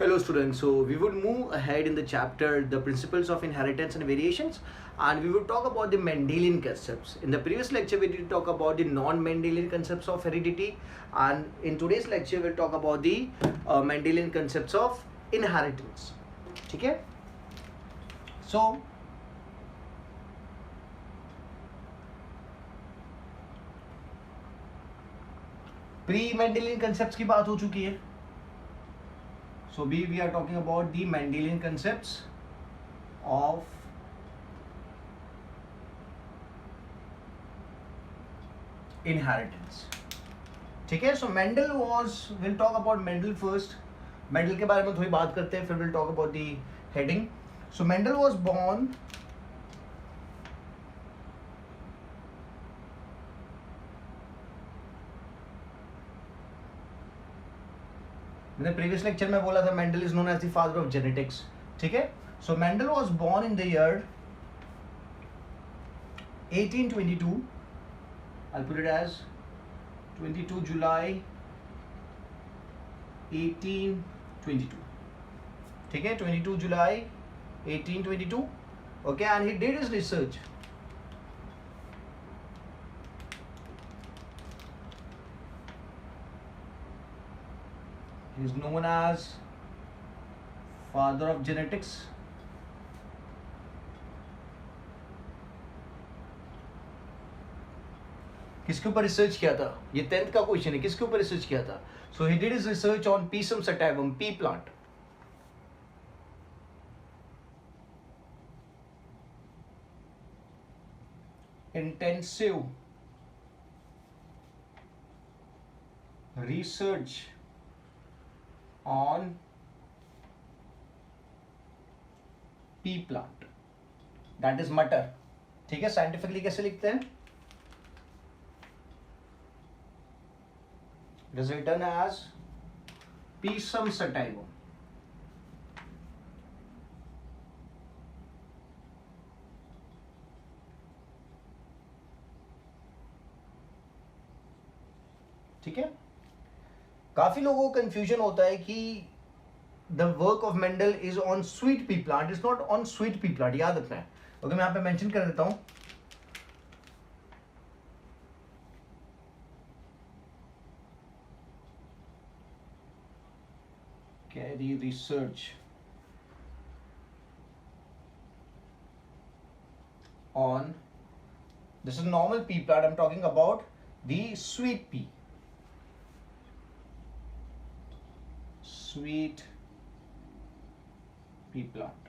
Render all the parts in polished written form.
Hello students, so we would move ahead in the chapter the principles of inheritance and variations, and we would talk about the Mendelian concepts. In the previous lecture we did talk about the non-Mendelian concepts of heredity, and in today's lecture we'll talk about the Mendelian concepts of inheritance. Okay? So pre-Mendelian concepts की बात हो चुकी है. So we are talking about the Mendelian concepts of inheritance. ठीक है. So we'll talk about Mendel first. Mendel के बारे में थोड़ी बात करते हैं, फिर we'll talk about the heading. So Mendel was born मैंने प्रीवियस लेक्चर में बोला था Mendel is known as the father of genetics. ठीक है. So Mendel was born in the year 1822. I'll put it as 22 July 1822. ठीक है. 22 July 1822. Okay, and he did his research. He is known as father of genetics. किसके ऊपर research किया था? ये 10th का क्वेश्चन है. किसके ऊपर रिसर्च किया था? So he did his research on pisum sativum, pea plant. Intensive research on pea plant, that is मटर. ठीक है. साइंटिफिकली कैसे लिखते हैं? It is written as Pisum sativum. ठीक है. काफी लोगों को कंफ्यूजन होता है कि the work of Mendel is on sweet pea plant, is not on sweet pea plant. याद रखना है. ओके, मैं यहां पे मेंशन कर देता हूं. Carry research on, this is normal P plant. I am talking about the sweet pea. Sweet pea plant.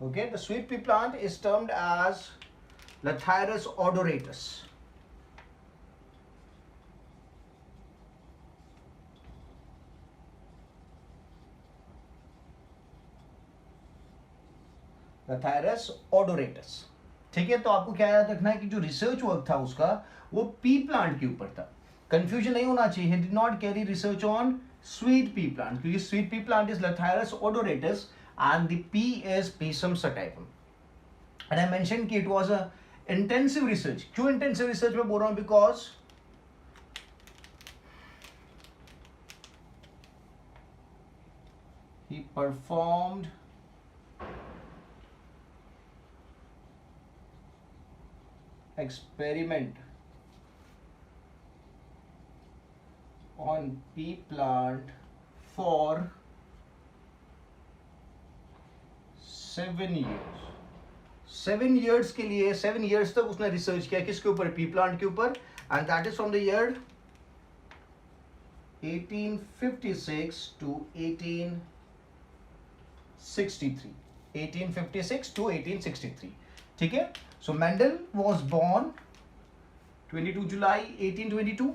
Okay, the sweet pea plant is termed as Lathyrus odoratus. Lathyrus odoratus. ठीक है. तो आपको क्या याद रखना है कि जो रिसर्च वर्क था उसका वो पी प्लांट के ऊपर था. कंफ्यूजन नहीं होना चाहिए. He did not carry research on sweet pea plant, क्योंकि sweet pea plant is Lathyrus odoratus and the pea is Pisum sativum. And I mentioned कि it was a intensive research. क्यों intensive research में बोल रहा हूँ? Because he performed experiment on pea plant for 7 years. 7 years के लिए 7 years तक उसने रिसर्च किया. किसके ऊपर? पी प्लांट के ऊपर. And that is from the year 1856 to 1863. 1856 to 1863. ठीक है. So Mendel was born 22 July 1822.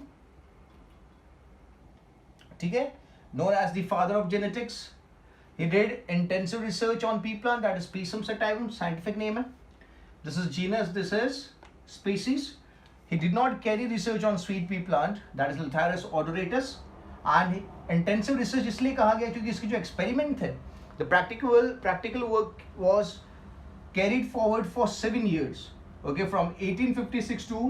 ठीक है. known as the father of genetics. He did intensive research on pea plant, that is Pisum sativum, scientific name है. This is genus, this is species. He did not carry research on sweet pea plant, that is Lathyrus odoratus. And intensive research इसलिए कहा गया क्योंकि इसके जो experiment थे, the practical work was carried forward for 7 years. Okay, from 1856 to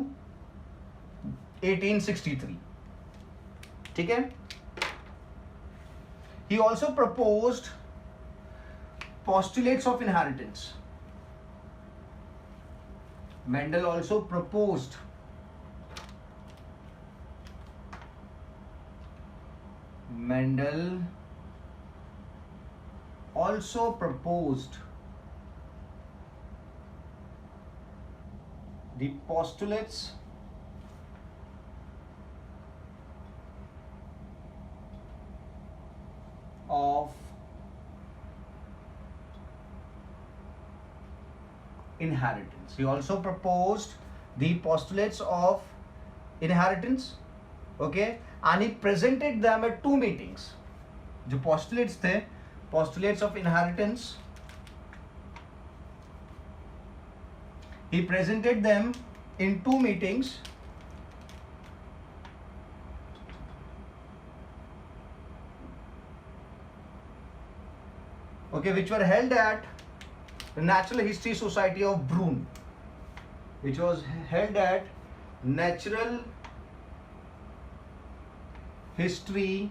1863. ठीक है. He also proposed postulates of inheritance. Mendel also proposed the postulates of inheritance. He also proposed the postulates of inheritance, okay, and he presented them at 2 meetings. जो postulates थे, postulates of inheritance, he presented them in 2 meetings. Okay, which were held at the Natural History Society of Brunn, which was held at Natural History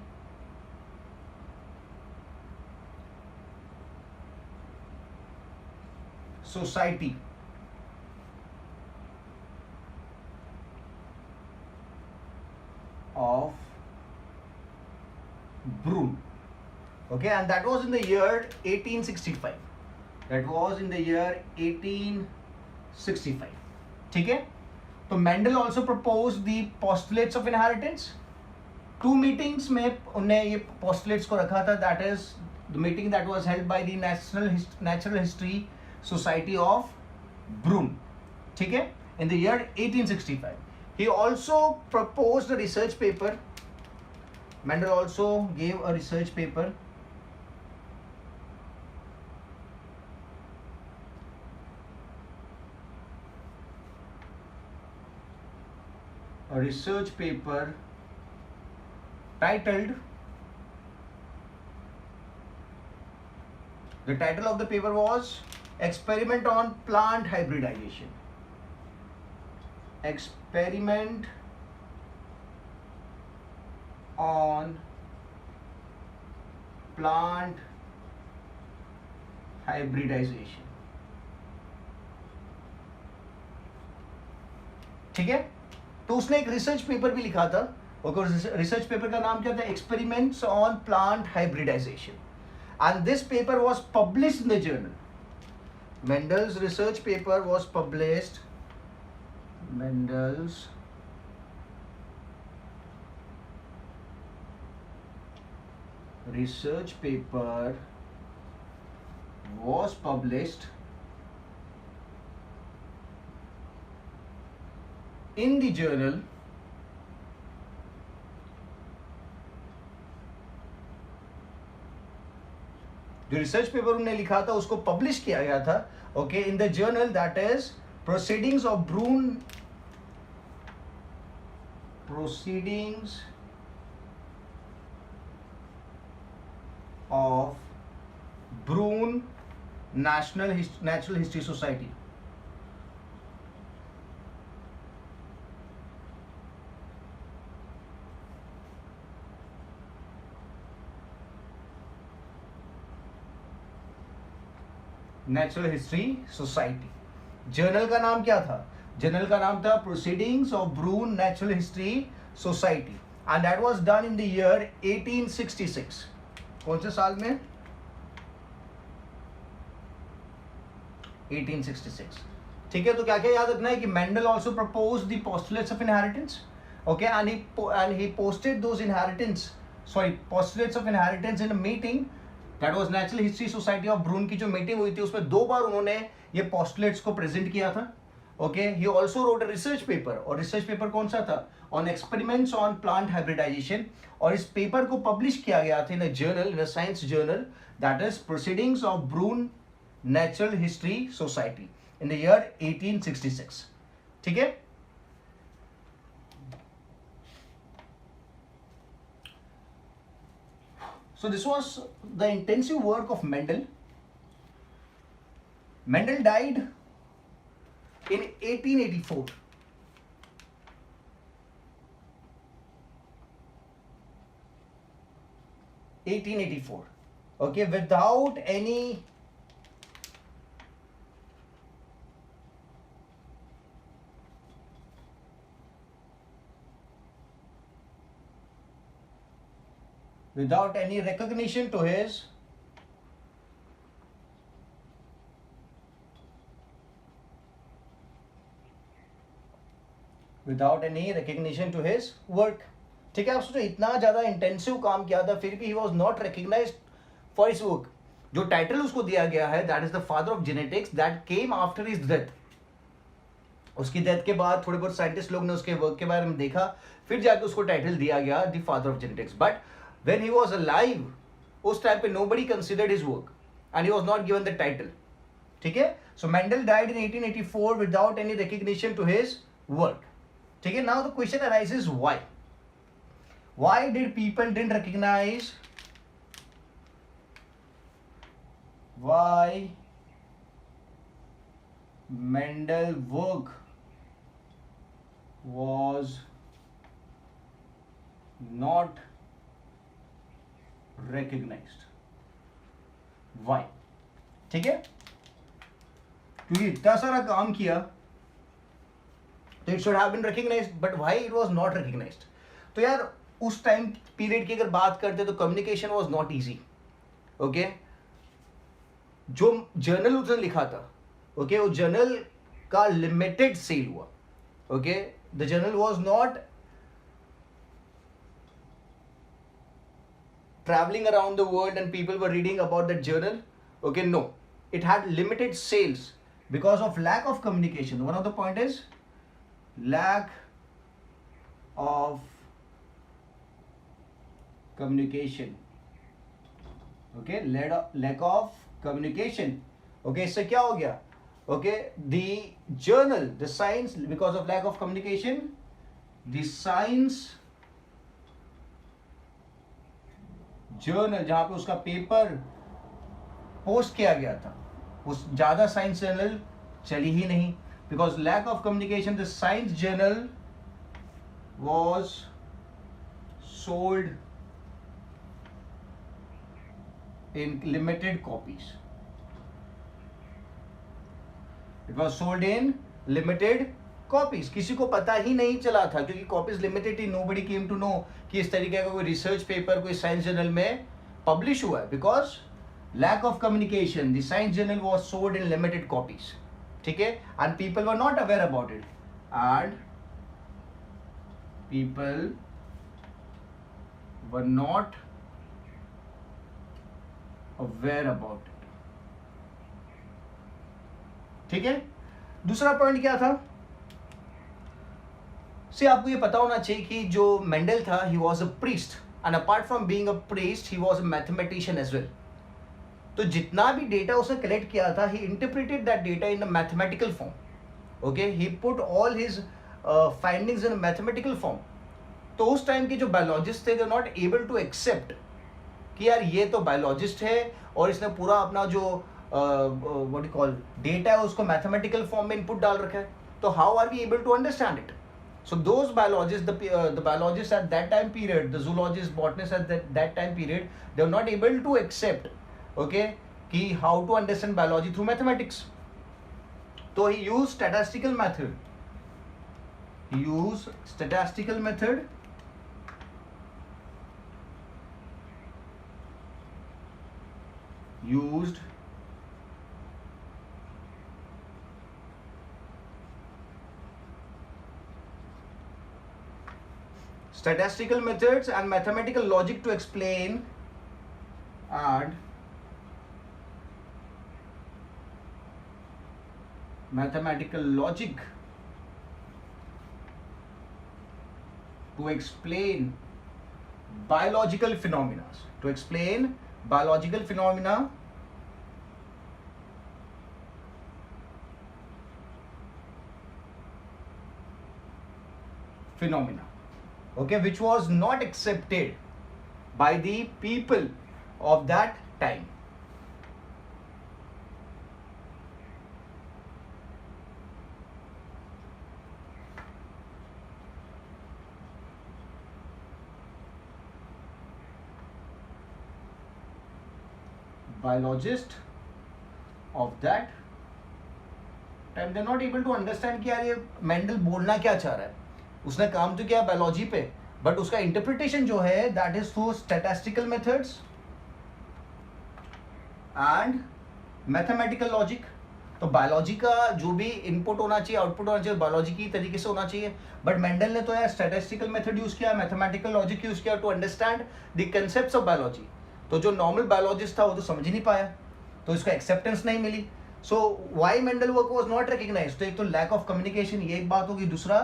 Society of Brunn. Okay, and that was in the year 1865. That was in the year 1865. ठीक है? तो Mendel also proposed the postulates of inheritance. 2 meetings में उन्होंने ये postulates को रखा था. That is the meeting that was held by the Natural History Society of Brunn. ठीक है? In the year 1865. He also proposed a research paper. Mendel also gave a research paper. A research paper titled, the title of the paper was Experiment on Plant Hybridization. Experiment on Plant Hybridization. ठीक है? तो उसने एक research paper भी लिखा था. Okay, research paper का नाम क्या था? Experiments on plant hybridization. And this paper was published in the journal. Mendel's research paper was published. Mendel's research paper was published in the journal जो रिसर्च पेपर उन्होंने लिखा था उसको पब्लिश किया गया था, okay, in the journal that is proceedings of Brunn natural history society. Natural history society. Journal का नाम क्या था? जर्नल का नाम था proceedings of Brunn natural history society, and that was done in the year 1866. कौन से साल में? 1866. ठीक है, तो क्या क्या याद रखना है कि Mendel also proposed the postulates of inheritance, okay, and he posted those postulates of inheritance in a meeting. That was Natural History Society of Brunn की जो मीटिंग हुई थी उसमें 2 बार उन्होंने ये postulates को प्रेजेंट किया था. Okay, he also wrote a research paper, और रिसर्च पेपर कौन सा था? On experiments on plant hybridisation. और इस पेपर को पब्लिश किया गया था in a journal, in a science journal, that is proceedings of Brunn natural history society in the year 1866. ठीक है. So this was the intensive work of Mendel. Mendel died in 1884. 1884. Okay, without any recognition to his work. ठीक है, आप सोचो इतना ज्यादा intensive काम किया था, फिर भी he was not recognized for his work. जो टाइटल उसको दिया गया है, that is the father of genetics, that came after his death. उसकी डेथ के बाद थोड़े बहुत साइंटिस्ट लोग ने उसके वर्क के बारे में देखा, फिर जाके उसको टाइटल दिया गया the father of genetics. But when he was alive, उस टाइम पे nobody considered his work and he was not given the title. ठीक है, so Mendel died in 1884 without any recognition to his work. ठीक है, now the question arises why did people didn't recognise, why Mendel work was not recognized. Why? ठीक है, क्योंकि इतना सारा काम किया तो it should have been recognized, but why it was not recognised? तो यार उस टाइम पीरियड की अगर बात करते तो communication was not easy. Okay, जो जर्नल उसने लिखा था, ओके, वो जर्नल का लिमिटेड सेल हुआ. Okay, the journal was not traveling around the world and people were reading about that journal. Okay, no, it had limited sales because of lack of communication. One of the point is lack of communication. Okay, lack of communication. Okay, इससे क्या हो गया? Okay, the journal, the science, because of lack of communication, the science journal जहां पे उसका paper post किया गया था, उस ज्यादा साइंस जर्नल चली ही नहीं. Because lack of communication, the science journal was sold in limited copies. It was sold in limited copies. किसी को पता ही नहीं चला था क्योंकि कॉपीज लिमिटेड ही. नोबडी केम टू नो कि इस तरीके का कोई रिसर्च पेपर कोई साइंस जर्नल में पब्लिश हुआ है. Because lack of communication, the science journal was sold in limited copies. ठीक है, and people were not aware about it, and people were not aware about it. ठीक है, दूसरा point क्या था? से आपको ये पता होना चाहिए कि जो मेंडल था, he was a priest, and apart from being a priest he was a mathematician as well. तो जितना भी डेटा उसने कलेक्ट किया था, he interpreted that data in a mathematical form. Okay, he put all his findings in mathematical form. तो उस time के जो बायोलॉजिस्ट थे, they not able to accept कि यार ये तो बायोलॉजिस्ट है और इसने पूरा अपना जो व्हाट यू कॉल डेटा है उसको मैथमेटिकल फॉर्म में इनपुट डाल रखा है. तो how are we able to understand it? So those biologists, the biologists at that time period, the zoologists, botanists at that time period, they were not able to accept, okay, कि how to understand biology through mathematics. So he used statistical method. He used statistical method. Used statistical methods and mathematical logic to explain and mathematical logic to explain biological phenomena. To explain biological phenomena okay, which was not accepted by the people of that time. biologist of that time, they're not able to understand कि यार ये Mendel बोलना क्या चाह रहा है. उसने काम तो किया बायोलॉजी पे, बट उसका इंटरप्रिटेशन जो है that is through statistical methods and mathematical logic. तो बायोलॉजी का जो भी इनपुट होना चाहिए, आउटपुट होना चाहिए, बायोलॉजी की तरीके से होना चाहिए. बट मेंडल ने तो यार स्टैटिस्टिकल मेथड यूज किया, मैथमेटिकल लॉजिक यूज किया to understand the concepts of biology. तो जो नॉर्मल बायोलॉजिस्ट था वो तो समझ ही नहीं पाया, तो इसको एक्सेप्टेंस नहीं मिली. So why Mendel work was not recognised? तो एक तो लैक ऑफ कम्युनिकेशन, ये एक बात होगी. दूसरा,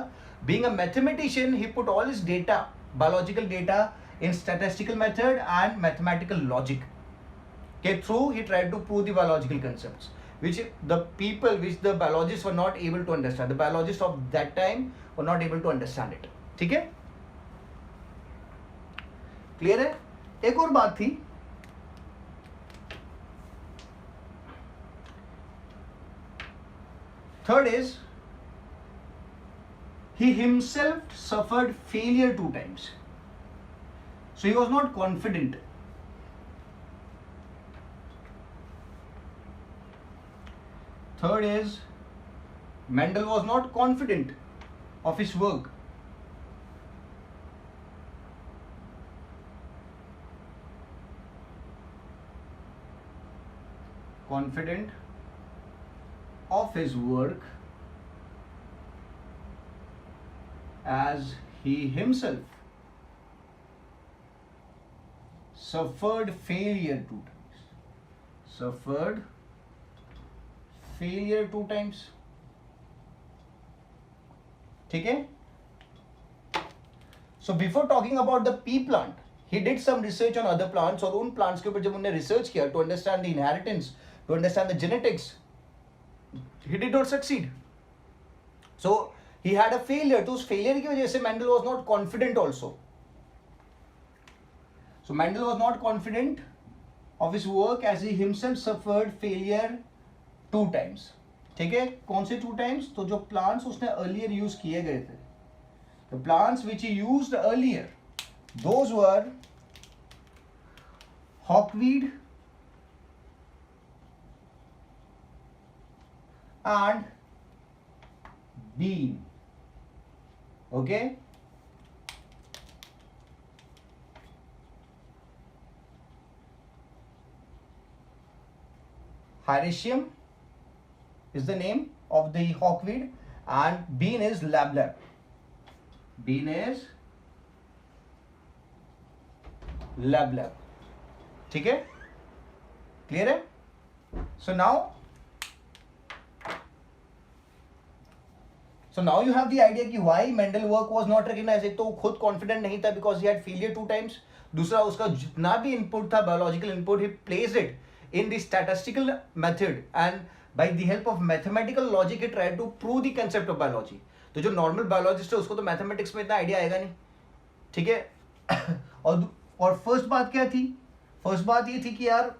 being a mathematician he put all his data, biological data, in statistical method and mathematical logic के through he tried to prove the biological concepts which the biologists were not able to understand. The biologists of that time were not able to understand it. ठीक है, clear है. एक और बात थी, third is he himself suffered failure 2 times, so he was not confident. Third is Mendel was not confident of his work. Confident of his work as he himself suffered failure 2 times. Suffered failure 2 times. ठीक है. So before talking about the pea plant, he did some research on other plants. और उन plants के ऊपर जब उन्होंने research किया to understand the inheritance, to understand the genetics, he did not succeed. So he had a failure. तो उस failure की वजह से Mendel was not confident also. So Mendel was not confident of his work as he himself suffered failure 2 times. ठीक है, कौन से 2 times? तो जो plants उसने earlier use किए गए थे, the plants which he used earlier, those were hawkweed and bean. Okay, Hyraceum is the name of the hawkweed and bean is lablab. Bean is lablab. ठीक है, क्लियर है. So now you have the idea कि why Mendel work was not recognized. एक तो वो खुद confident नहीं था because he had failure 2 times. दूसरा, उसका जितना भी input था, biological input, he placed it in the statistical method and by the help of mathematical logic he tried to prove the concept of biology. तो जो normal biologist है उसको तो मैथमेटिक्स में इतना आइडिया आएगा नहीं. ठीक है. और फर्स्ट बात क्या थी? फर्स्ट बात ये थी कि यार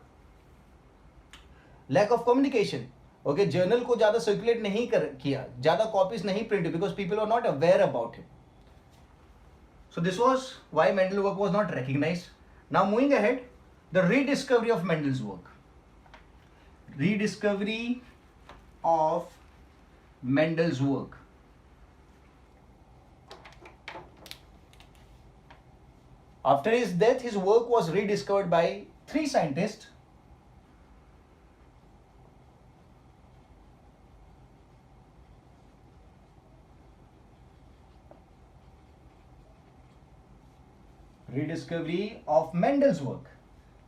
lack of communication. Okay, journal को ज्यादा सर्कुलेट नहीं किया, ज्यादा कॉपीज नहीं print because people are not aware about him. So this was why Mendel work was not recognized. Now moving ahead, the rediscovery of Mendel's work. Rediscovery of Mendel's work. After his death, his work was rediscovered by 3 scientists. Rediscovery of Mendel's work.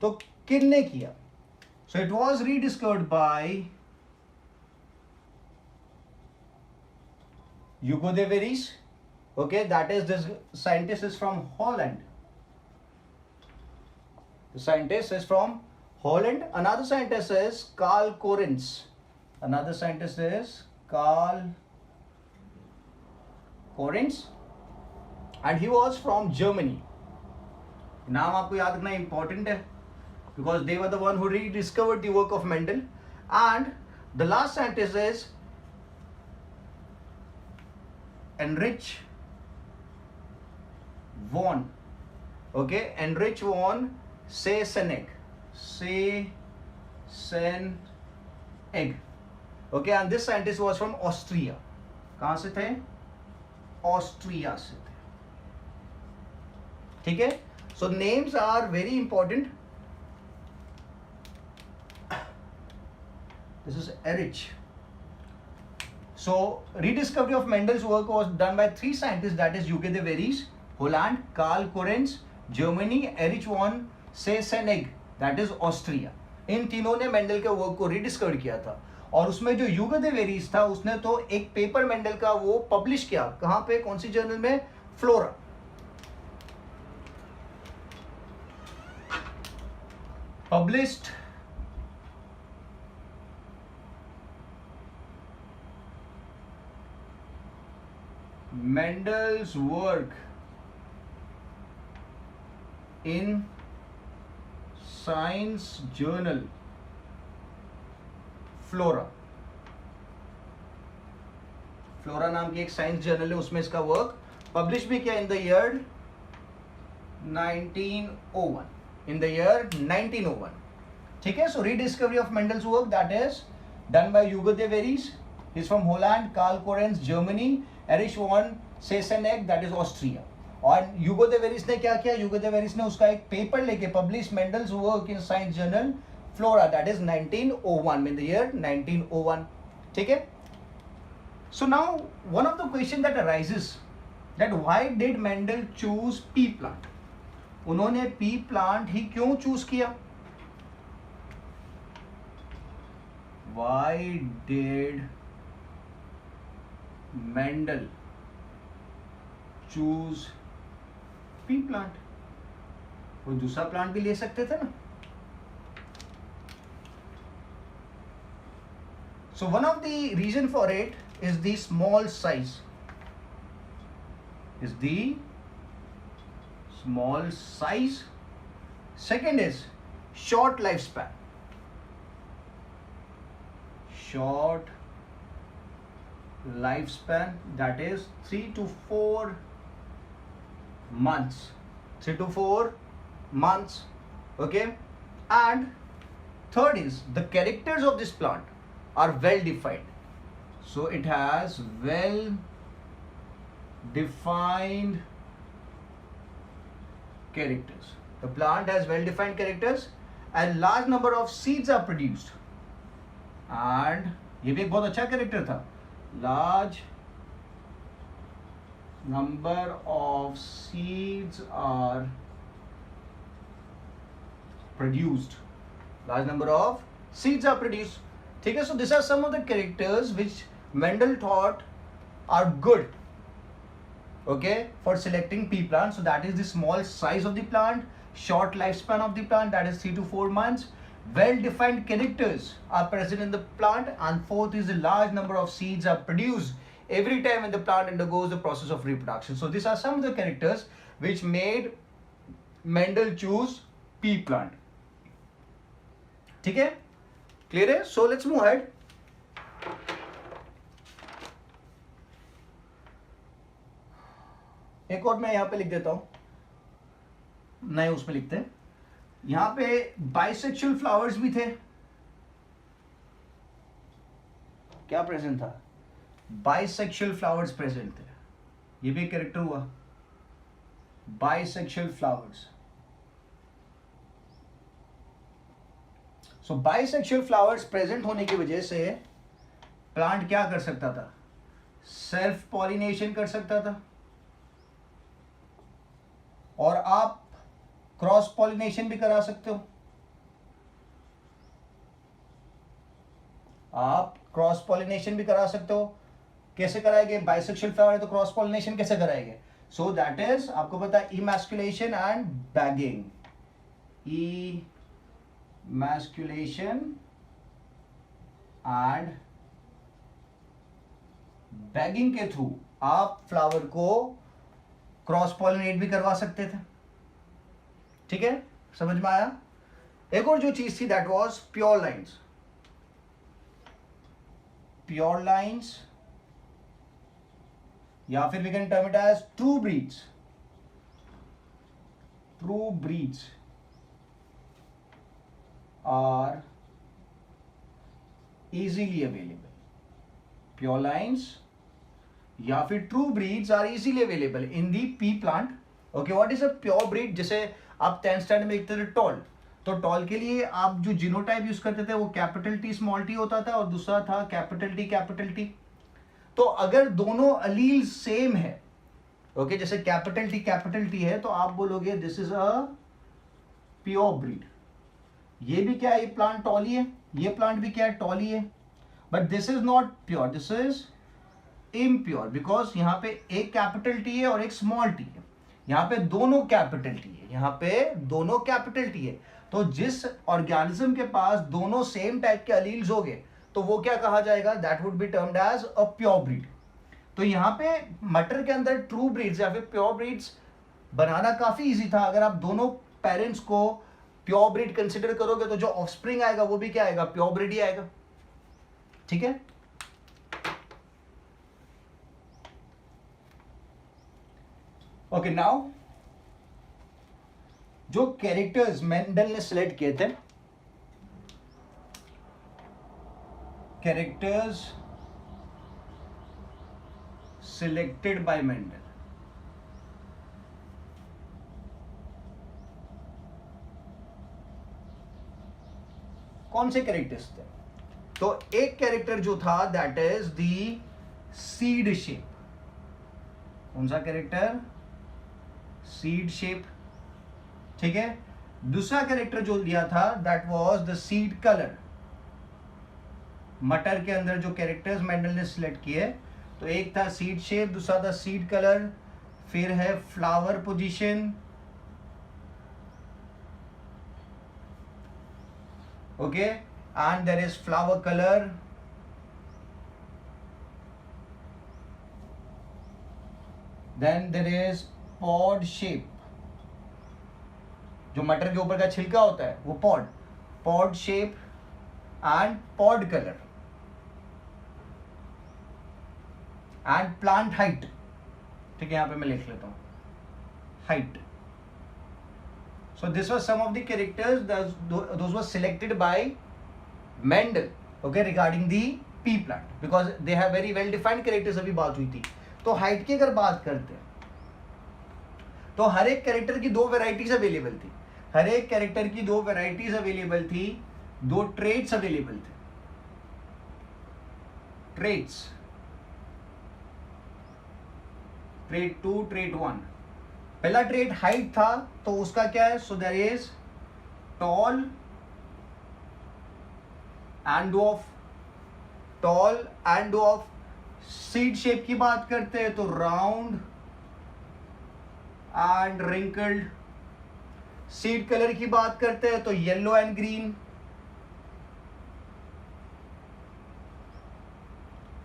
तो किसने किया? So it was rediscovered by Hugo de Vries. Okay, that is, this scientist is from Holland. The scientist is from Holland. Another scientist is Carl Correns. Another scientist is Carl Correns, and he was from Germany. नाम आपको याद रखना important है because they were the one who rediscovered the work of Mendel. And the last scientist is Heinrich von Heysenck. Seysenegg. Okay, and this scientist was from Austria. कहां से थे? Austria से थे. ठीक है. So names are very important. This is Erich. So, rediscovery of Mendel's work was done by three scientists, that is Hugo de Vries, Holland, Karl Lorenz, Germany, Erich von Seysenegg, that is Austria. इन तीनों ने Mendel के work को rediscover किया था. और उसमें जो ह्यूगो de varies था उसने तो एक पेपर मेंडल का वो पब्लिश किया. कहां पे? कौन सी जर्नल में? Flora. Published Mendel's work in Science Journal Flora. Flora नाम की एक साइंस जर्नल है, उसमें इसका वर्क पब्लिश भी किया in the year 1901. In the year 1901. ठीक है. So rediscovery of Mendel's work that is done by Hugo de Vries. He is from Holland. Carl Correns Germany. Erich von Seysenegg that is Austria. और Hugo de varies ने क्या किया? ह्यूगो de varies ने उसका एक paper लेके publish Mendel's work in science journal flora that is 1901 in the year 1901. ठीक है. So now one of the question that arises that why did Mendel choose P plant. उन्होंने पी प्लांट ही क्यों choose किया? Why did Mendel choose pea plant. कोई दूसरा plant भी ले सकते थे ना. So one of the reason for it is the small size. Second is short lifespan. Short lifespan, that is 3 to 4 months. 3 to 4 months. Okay. And third is the characters of this plant are well defined. So it has well defined characters. The plant has well defined characters and large number of seeds are produced. And ये भी एक बहुत अच्छा character था. Large number of seeds are produced. Large number of seeds are produced. ठीक है. So these are some of the characters which Mendel thought are good, okay, for selecting pea plant. So that is the small size of the plant, short lifespan of the plant, that is 3 to 4 months. Well-defined characters are present in the plant, and fourth is the large number of seeds are produced every time when the plant undergoes the process of reproduction. So these are some of the characters which made Mendel choose pea plant. ठीक है? Clear है? So let's move ahead. एक और मैं यहाँ पे लिख देता हूँ, नए उसमें लिखते हैं. यहां पे बाइसेक्सुअल फ्लावर्स भी थे. क्या प्रेजेंट था? बाइसेक्सुअल फ्लावर्स प्रेजेंट थे. ये भी कैरेक्टर हुआ, बाइसेक्सुअल फ्लावर्स. सो बाइसेक्सुअल फ्लावर्स प्रेजेंट होने की वजह से प्लांट क्या कर सकता था? सेल्फ पॉलिनेशन कर सकता था. और आप क्रॉस पॉलिनेशन भी करा सकते हो. आप क्रॉस पॉलिनेशन भी करा सकते हो. कैसे कराएंगे? बाइसेक्सुअल फ्लावर है तो क्रॉस पॉलिनेशन कैसे कराएंगे? सो दैट इज, आपको पता है, emasculation and bagging. Emasculation and bagging के थ्रू आप फ्लावर को क्रॉस पॉलिनेट भी करवा सकते थे. ठीक है, समझ में आया? एक और जो चीज थी that was pure lines. Pure lines या फिर we can term it as true breeds. True breeds are easily available. Pure lines या फिर true breeds are easily available in the pea plant. Okay, what is a pure breed? जैसे आप 10th standard में लिखते थे toll, तो toll के लिए आप जो जीनोटाइप यूज करते थे वो कैपिटल टी स्मॉल टी होता था और दूसरा था कैपिटल टी. तो अगर दोनों अलील सेम है, ओके, जैसे कैपिटल टी है, तो आप बोलोगे this is a pure breed. ये भी क्या है, ये प्लांट टॉल ही है, ये प्लांट भी क्या है, टॉल ही है. But this is not pure, this is impure, because यहाँ पे एक कैपिटल टी है और एक स्मॉल टी है. यहाँ पे दोनों कैपिटल टी है, यहाँ पे दोनों कैपिटल टी है. तो जिस ऑर्गेनिज्म के पास दोनों सेम टाइप के अलील्स होंगे तो वो क्या कहा जाएगा, that would be termed as a pure breed. तो यहाँ पे मटर के अंदर ट्रू ब्रीड्स या फिर प्योर ब्रीड्स बनाना काफी इजी था. अगर आप दोनों पेरेंट्स को प्योर ब्रीड कंसिडर करोगे तो जो ऑफस्प्रिंग आएगा वो भी क्या आएगा, प्योर ब्रीड ही आएगा. ठीक है. ओके, नाउ जो कैरेक्टर्स मेंडल ने सिलेक्ट किए थे, कैरेक्टर्स सिलेक्टेड बाय मेंडल, कौन से कैरेक्टर्स थे? तो एक कैरेक्टर जो था that is the seed shape. कौन सा कैरेक्टर? Seed shape. ठीक है. दूसरा कैरेक्टर जो दिया था that was the seed colour. मटर के अंदर जो कैरेक्टर्स मेंडल ने सिलेक्ट किए, तो एक था सीड शेप, दूसरा था सीड कलर, फिर है flower position, okay, and there is flower colour, then there is pod shape. जो मटर के ऊपर का छिलका होता है वो pod shape and pod colour and plant height. ठीक है, यहां पे मैं लिख लेता हूं height. So this was some of the characters those was selected by Mendel, okay, regarding the pea plant, because they have very well defined characters. अभी बात हुई थी. तो हाइट की अगर बात करते हैं तो हर एक कैरेक्टर की दो वेराइटीज अवेलेबल थी. हर एक कैरेक्टर की दो वेराइटीज अवेलेबल थी, दो ट्रेट्स अवेलेबल थे. Traits, trait 2, trait 1. पहला ट्रेट हाइट था, तो उसका क्या है, so there is tall and dwarf. Tall and dwarf. Seed shape की बात करते हैं तो round and wrinkled. Seed colour की बात करते हैं तो yellow and green.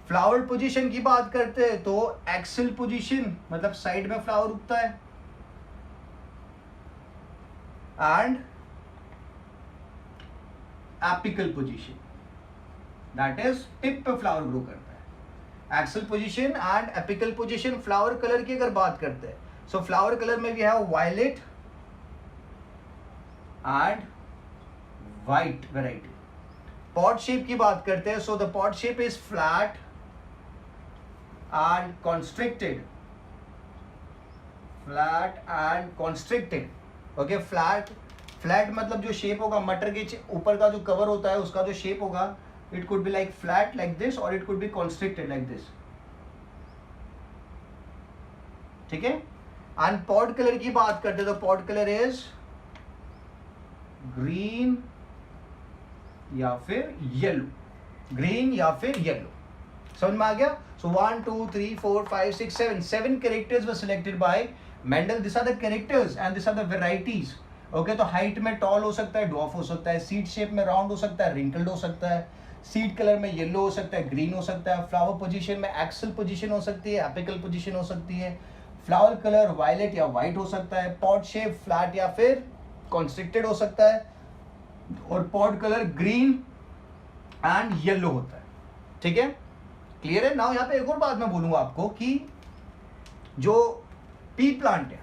Flower position की बात करते हैं तो एक्सल पोजीशन, मतलब साइड में फ्लावर उगता है, and apical position, that is tip पे फ्लावर ग्रो करता है. Axil position and apical position. Flower colour की अगर बात करते हैं, सो फ्लावर कलर में we have violet and white variety. Pod shape की बात करते हैं, so the pod shape is flat and constricted. Flat and constricted. Okay, flat मतलब जो शेप होगा मटर के ऊपर का जो कवर होता है उसका जो शेप होगा, it could be like flat like this और it could be constricted like this. ठीक है. एंड पॉड कलर की बात करते हैं तो पॉड कलर इज ग्रीन या फिर येलो. ग्रीन या फिर येलो. समझ में आ गया? So 1 2 3 4 5 6 7 characters were selected by Mendel. This are the characters and this are the varieties. Okay, तो हाइट में टॉल हो सकता है, ड्वार्फ हो सकता है, सीड शेप में राउंड हो सकता है, रिंकल्ड हो सकता है, सीड कलर में येलो हो सकता है, ग्रीन हो सकता है, फ्लावर पोजीशन में एक्सल पोजीशन हो सकती है, एपिकल पोजीशन हो सकती है, फ्लावर कलर वायलेट या व्हाइट हो सकता है, पॉड शेप फ्लैट या फिर कॉन्स्ट्रिक्टेड हो सकता है, और pod colour green and yellow होता है. ठीक है, क्लियर है? नाउ यहाँ पे एक और बात मैं बोलूंगा आपको कि जो पी प्लांट है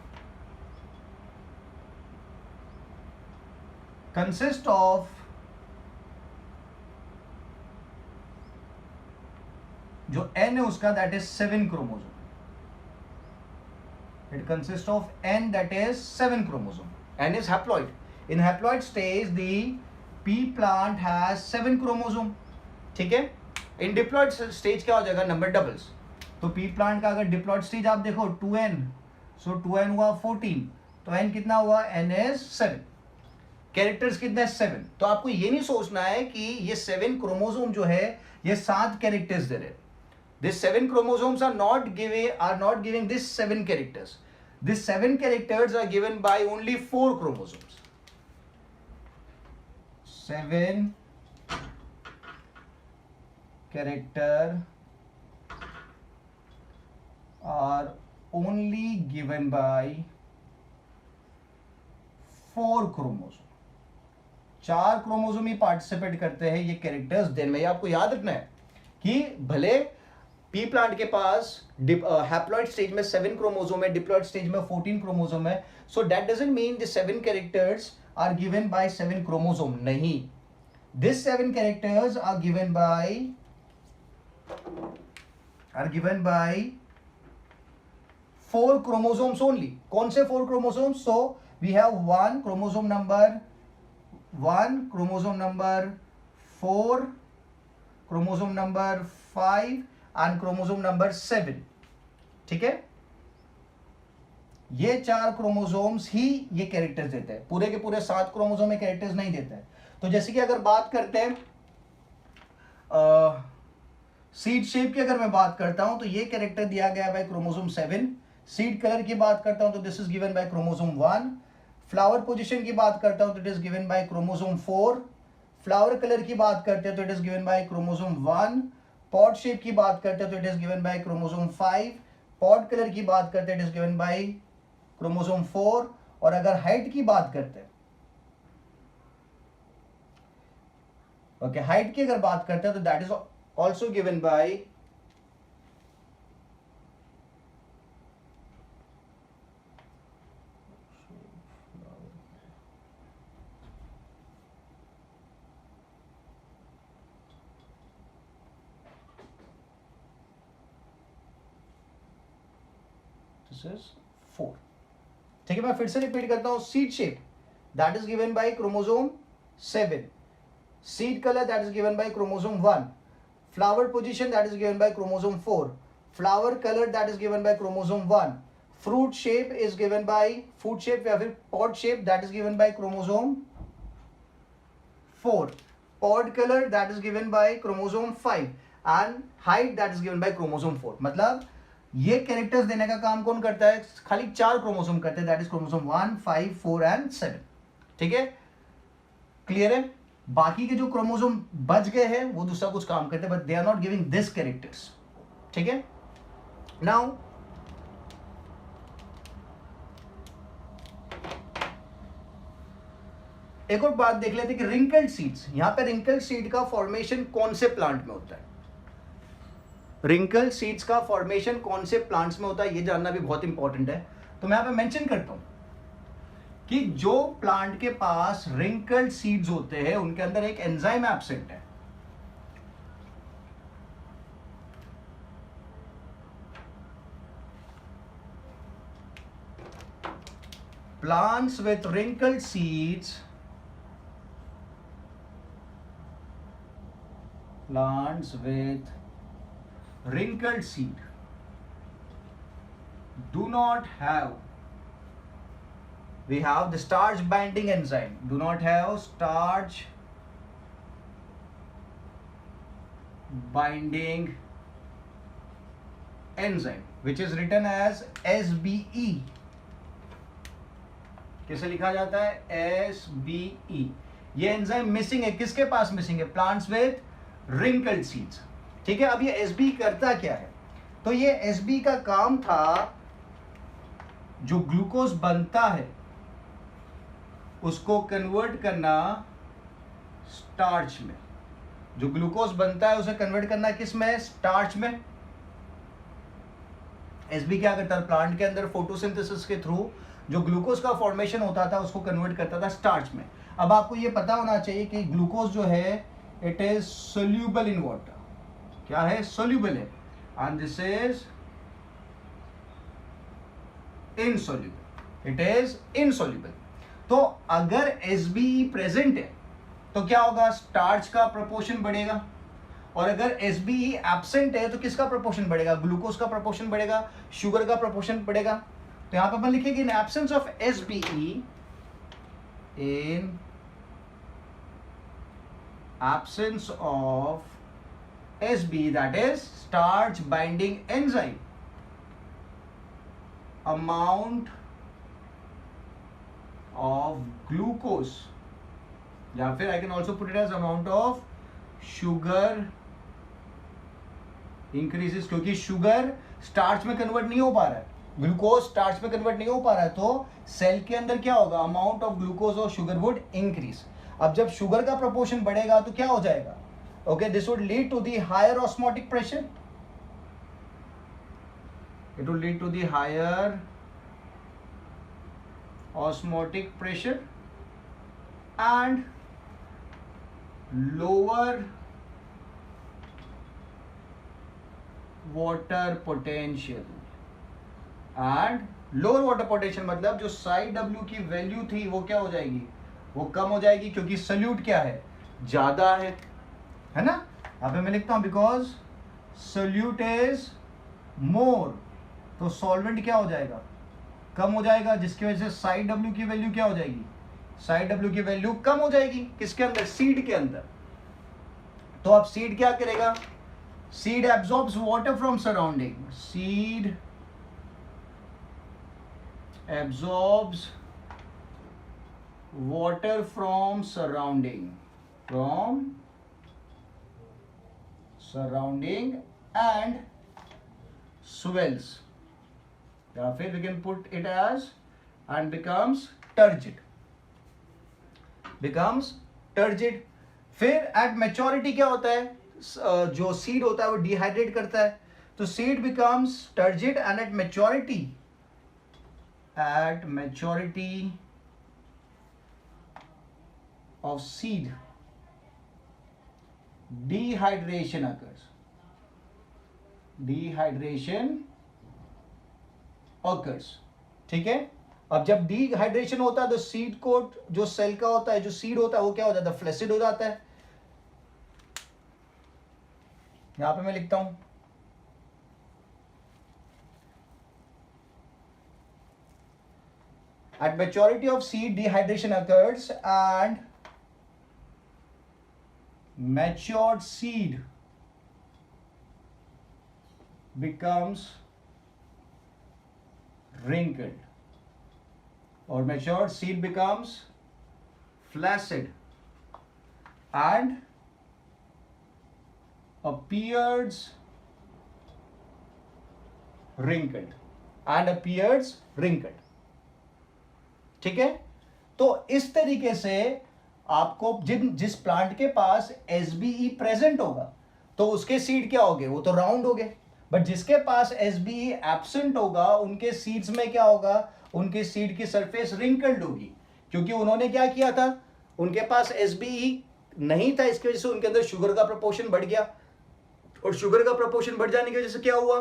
कंसिस्ट ऑफ जो n है उसका that is 7 chromosome. It consists of n, that is 7 chromosome. N is haploid. In haploid stage, the pea plant has 7 chromosome. ठीक है. In diploid stage क्या हो जाएगा? Number doubles. तो pea plant का अगर diploid stage आप देखो 2n, so 2n हुआ 14. तो n कितना हुआ? n is 7. कैरेक्टर्स कितना है? 7. तो आपको ये नहीं सोचना है कि ये 7 क्रोमोसोम जो है ये 7 कैरेक्टर्स दे रहे. These 7 chromosomes are not giving this 7 characters. These 7 characters are given by only 4 chromosomes. 7 character are only given by 4 chromosomes. 4 chromosome he participate करते हैं ये कैरेक्टर्स देने में. आपको याद रखना है कि भले पी प्लांट के पास हैप्लॉइड स्टेज में 7 क्रोमोसोम है, डिप्लॉइड स्टेज में 14 क्रोमोसोम है. So that doesn't mean the 7 characters are given by 7 chromosome. नहीं, this 7 characters are given by 4 chromosomes only. कौन से 4 chromosomes? So we have 1 chromosome number 1, chromosome number 4, chromosome number 5 and chromosome number 7. ठीक है, ये 4 chromosomes ही ये characters देते हैं. पूरे के पूरे 7 क्रोमोसोम में कैरेक्टर्स नहीं देते हैं. तो जैसे कि अगर बात करते हैं सीड शेप की, अगर मैं बात करता हूं तो ये कैरेक्टर दिया गया बाय क्रोमोसोम 7. सीड कलर की बात करता हूं तो this is given by chromosome 1. Flower position की बात करता हूं तो it is given by chromosome 4. Flower colour की बात करते हैं तो it is given by chromosome 1. Pod shape की बात करते हैं तो it is given by chromosome 5. Pod colour की बात करते हैं it is given by chromosome 4. और अगर हाइट की बात करते हैं, ओके, हाइट की अगर बात करते हैं तो that is also given by is 4. ठीक है, मैं फिर से रिपीट करता हूं. Seed shape that is given by chromosome 7. Seed colour that is given by chromosome 1. Flower position that is given by chromosome 4. Flower colour that is given by chromosome 1. Fruit shape is given by fruit shape या फिर pod shape that is given by chromosome 4. Pod colour that is given by chromosome 5 and height that is given by chromosome 4. मतलब ये characters देने का काम कौन करता है? खाली 4 क्रोमोसोम करते हैं, दैट इज क्रोमोसोम 1, 5, 4 एंड 7. ठीक है, क्लियर है? बाकी के जो क्रोमोसोम बच गए हैं वो दूसरा कुछ काम करते हैं, but they are not giving this characters. ठीक है, नाउ एक और बात देख लेते हैं कि रिंकल्ड सीड्स. यहां पे रिंकल्ड सीड का फॉर्मेशन कौन से प्लांट में होता है? रिंकल सीड्स का फॉर्मेशन कौन से प्लांट्स में होता है ये जानना भी बहुत इंपॉर्टेंट है. तो मैं यहां पे मेंशन करता हूं कि जो प्लांट के पास रिंकल्ड सीड्स होते हैं उनके अंदर एक एंजाइम एब्सेंट है. Plants with wrinkled seeds, plants with wrinkled seed do not have, we have the starch binding enzyme, do not have starch binding enzyme which is written as SBE. कैसे लिखा जाता है? SBE. ये enzyme missing है. किसके पास missing है? Plants with wrinkled seeds. ठीक है, अब ये SB करता क्या है? तो ये SB का काम था, जो ग्लूकोज बनता है उसको कन्वर्ट करना स्टार्च में. जो ग्लूकोज बनता है उसे कन्वर्ट करना किस में? स्टार्च में. SB क्या करता है? प्लांट के अंदर फोटोसिंथेसिस के थ्रू जो ग्लूकोज का फॉर्मेशन होता था उसको कन्वर्ट करता था स्टार्च में. अब आपको ये पता होना चाहिए कि ग्लूकोज जो है it is soluble in water. क्या है? सोल्यूबल है. and this is insoluble. It is insoluble. तो अगर SBE प्रेजेंट है तो क्या होगा, स्टार्च का प्रोपोर्शन बढ़ेगा, और अगर SBE एब्सेंट है तो किसका प्रोपोर्शन बढ़ेगा, ग्लूकोज का प्रोपोर्शन बढ़ेगा, शुगर का प्रोपोर्शन बढ़ेगा. तो यहां पर अपन लिखेंगे in absence of SBE, in absence of SBE, that is starch binding enzyme, amount of glucose, या फिर I can also put it as amount of sugar increases, क्योंकि शुगर स्टार्च में कन्वर्ट नहीं हो पा रहा है, ग्लूकोज स्टार्च में कन्वर्ट नहीं हो पा रहा है, तो सेल के अंदर क्या होगा, अमाउंट ऑफ ग्लूकोज और शुगर वुड इंक्रीज. अब जब शुगर का प्रोपोर्शन बढ़ेगा तो क्या हो जाएगा, okay, this would lead to the higher osmotic pressure, it will lead to the higher osmotic pressure and lower water potential. And lower water potential मतलब जो साइड W की वैल्यू थी वो क्या हो जाएगी, वो कम हो जाएगी, क्योंकि सल्यूट क्या है, ज्यादा है ना. यहाँ पे मैं लिखता हूं बिकॉज सल्यूट इज मोर, तो सॉल्वेंट क्या हो जाएगा, कम हो जाएगा, जिसकी वजह से साइड W की वैल्यू क्या हो जाएगी, साइड W की वैल्यू कम हो जाएगी. किसके अंदर, सीड के अंदर. तो अब सीड क्या करेगा, seed absorbs water from surrounding, seed absorbs water from surrounding and swells, या फिर we can put it as and becomes turgid. फिर at maturity क्या होता है, जो सीड होता है वो डिहाइड्रेट करता है, तो seed becomes turgid and at maturity of seed dehydration occurs. ठीक है. अब जब डिहाइड्रेशन होता है तो सीड कोट जो सेल का होता है, जो सीड होता है वो क्या हो जाता है, फ्लैसिड हो जाता है. यहां पे मैं लिखता हूं at maturity of seed dehydration occurs and matured seed becomes wrinkled, or matured seed becomes flaccid and appears wrinkled. ठीक है. तो इस तरीके से आपको जिस प्लांट के पास SBE प्रेजेंट होगा तो उसके सीड क्या होंगे, वो तो राउंड हो गए, बट जिसके पास SBE एब्सेंट होगा उनके सीड्स में क्या होगा, उनके सीड की सरफेस रिंकल्ड होगी, क्योंकि उन्होंने क्या किया था, उनके पास SBE नहीं था, इसकी वजह से उनके अंदर शुगर का प्रोपोर्शन बढ़ गया, और शुगर का प्रोपोर्शन बढ़ जाने की वजह से क्या हुआ,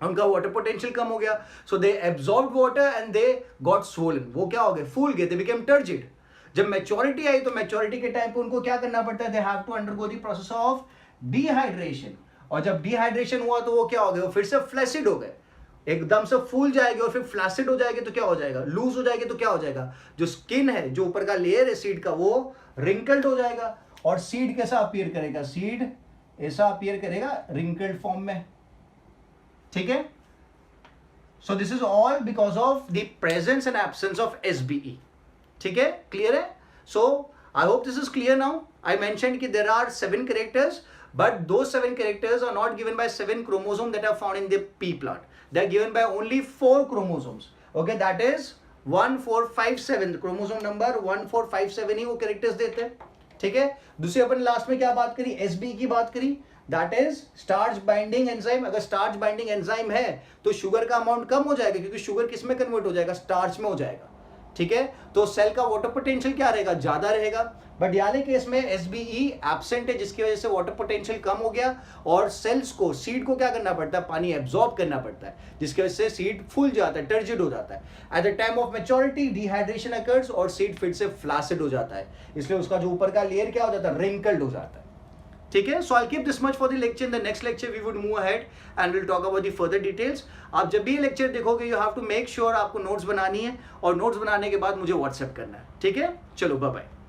उनका वाटर पोटेंशियल कम हो गया, so they absorb water and they got swollen, वो क्या हो गए, फूल गए, दे बिकेम टर्जिड. जब मैच्योरिटी आई तो मैच्योरिटी के टाइम पे उनको क्या करना पड़ता है, they have to undergo the process of dehydration, और जब डिहाइड्रेशन हुआ तो वो क्या हो गए, वो फिर से फ्लैसिड हो गए, एकदम से फूल जाएंगे, और फिर फ्लैसिड हो जाएंगे तो क्या हो जाएगा, लूज हो जाएंगे तो क्या हो जाएगा, जो स्किन है, जो ऊपर का लेयर है सीड का, वो रिंकल्ड हो जाएगा, और सीड कैसा अपीयर करेगा, सीड ऐसा अपीयर करेगा रिंकल्ड फॉर्म में. ठीक है. So this is all because of the presence and absence of SBE. ठीक है, क्लियर है. So I hope this is clear now. I mentioned कि there are 7 characters, but those 7 characters are not given by 7 chromosomes that are found in the pea plant. They are given by only 4 chromosomes. Okay, that is 1 4 5 7, chromosome number 1 4 5 7 ही वो characters देते हैं. ठीक है. दूसरी अपन last में क्या बात करी, SBE की बात करी, that is starch binding enzyme. अगर स्टार्च बाइंडिंग एंजाइम है तो शुगर का अमाउंट कम हो जाएगा, क्योंकि शुगर किस में कन्वर्ट हो जाएगा, स्टार्च में हो जाएगा. ठीक है, तो सेल का वाटर पोटेंशियल क्या रहेगा, ज्यादा रहेगा। बट याले केस में SBE एब्सेंट है, जिसकी वजह से वाटर पोटेंशियल कम हो गया और सेल्स को, सीड को क्या करना पड़ता है, पानी एब्जॉर्ब करना पड़ता है, जिसकी वजह से सीड फूल जाता है, टर्जिड हो जाता है। At the time of maturity dehydration occurs और सीड फिर से फ्लासिड हो जाता है, इसलिए उसका जो ऊपर का लेयर क्या हो जाता है, रिंकल्ड हो जाता है। ठीक है, so I keep this much for the lecture. In the next lecture we would move ahead and will talk about the further details. आप जब भी ये लेक्चर देखोगे you have to make sure आपको नोट्स बनानी है, और नोट्स बनाने के बाद मुझे व्हाट्सएप करना है। ठीक है, चलो बाय बाय।